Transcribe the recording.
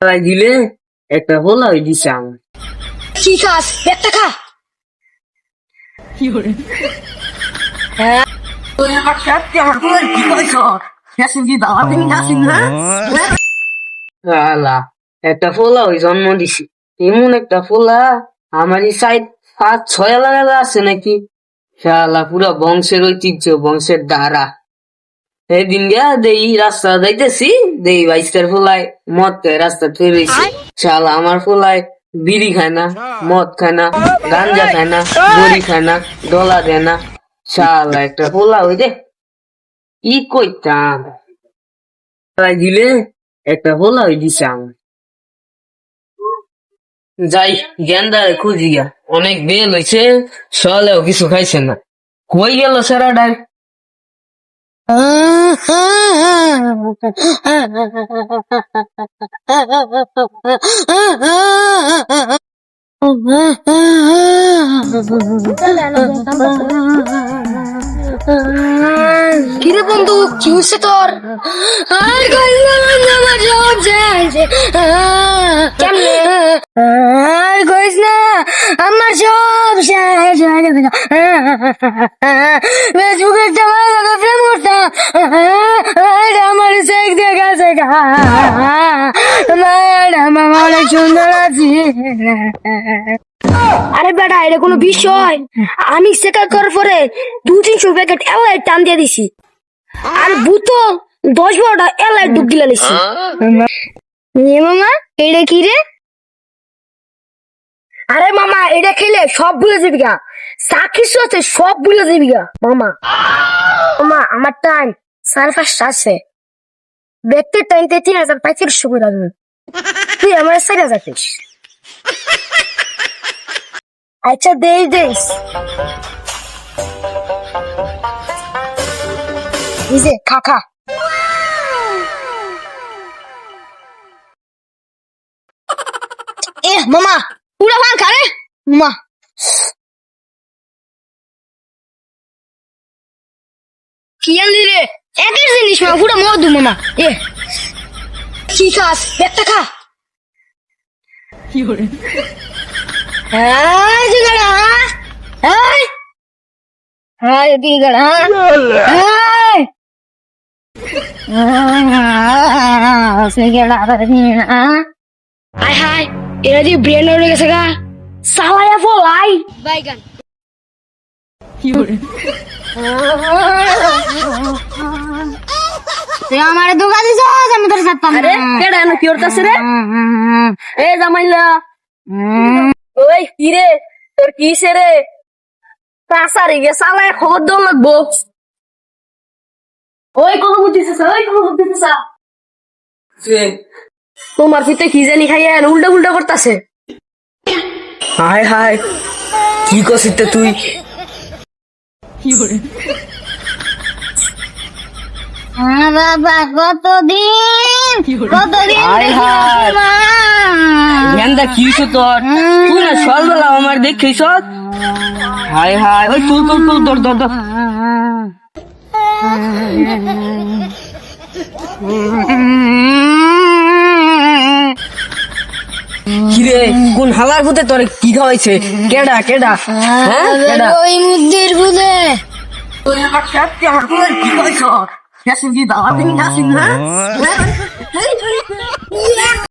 দিলে একটা হোলা হয়ে দিছে আমার। কি খাস একটা খা হ্যাঁ আলা একটা ফোলা ওই জন্ম দিছি, এমন একটা ফোলা আমার এই সাইড 5-6 লাগা আছে নাকি। শালা পুরা বংশের ঐতিহ্য, বংশের দ্বারা। সেদিন গিয়া দেই রাস্তা যাইতেছি, দেই বাইস্টার ফোলায় মদ খায় রাস্তা তৈরিছি। শালা আমার ফোলায় বিড়ি খায় না, মদ খায় না, গাঞ্জা খায় না, বড়ি খায় না, ডলা দেয় না। শালা একটা ফোলা ওই দে কি কইতাম, দিলে একটা ফোলা হয়ে দিছে আমার। যাই গেন্দারে খুঁজি গা, অনেক বেল হয়েছে, সলেও কিছু খাইছে না। কই গেল সেরাডার? কিরে বন্ধু কি হচ্ছে তোর? আর আমার সব শেষ। কেমনে আর কইস না, আমার সব শেষ হয়ে গেছে। ফেসবুকের টাকা প্রেম করতাম, আমার চেক দিয়ে গেছে। ম্যাডাম আমার অনেক সুন্দর আছি। আরে বেটা এটা কোনো বিষয়? আমি চেকার করার পরে 200-300 প্যাকেট এলাই টান দিয়ে দিছি, আর বোতল 10-12টা এলাই ডুব গিলা নিছি। মামা এটা কি রে? আরে মামা এটা খেলে সব ভুলে যাবি গা, চাকরি আছে সব ভুলে যাবি গা মামা। মামা আমার টাইম 5:30 আছে, ব্যক্তির টাইমতে 3035 করে রাখবি, তুই আমার 4000 দিস। আচ্ছা দেশ নিজে খা খা। এ মামা পুরা ভাঙ খা রে মা। কি আনলি রে? একের জিনিস মা পুরা মধু মামা। এ কি খাস একটা খা। হ্যাঁ জিগাড়া হ্যাঁ হ্যাঁ জিগাড়া হ্যাঁ হাই হাই এরা দিয়ে ব্রেন উড়ে গেছে গা, সালায়া ফলাই বাইগান। তুই আমার দোকান দিছ, আমি তোর সাথে আরে কেডা না কি করতেছে রে? এ জামাইলা ওই কি রে, তোর কিসে রে? তাসারি গে সালায় খবর দেওয়া লাগবো। ওই কোনো বুঝতেছে, ওই কোনো বুঝতেছে তোমার পিতে কি জানি খাইয়া উল্টা উল্টা করতেছে। হায় হায় কি করছিস তুই? বাবা কতদিন হায় হায় গেন্দা কি হইছে তোর? তুই না সকালবেলা আমার দেখিস? হায় হায় ওই তুই তুই তুই দর দর দর। কিরে কোন হালার ভূতে তোর কি খাওয়াইছে? কেডা কেডা হ্যাঁ কেডা? ওই মুদ্দের বুঝে তুই আমার সাথে আমার কি খাওয়াইছ?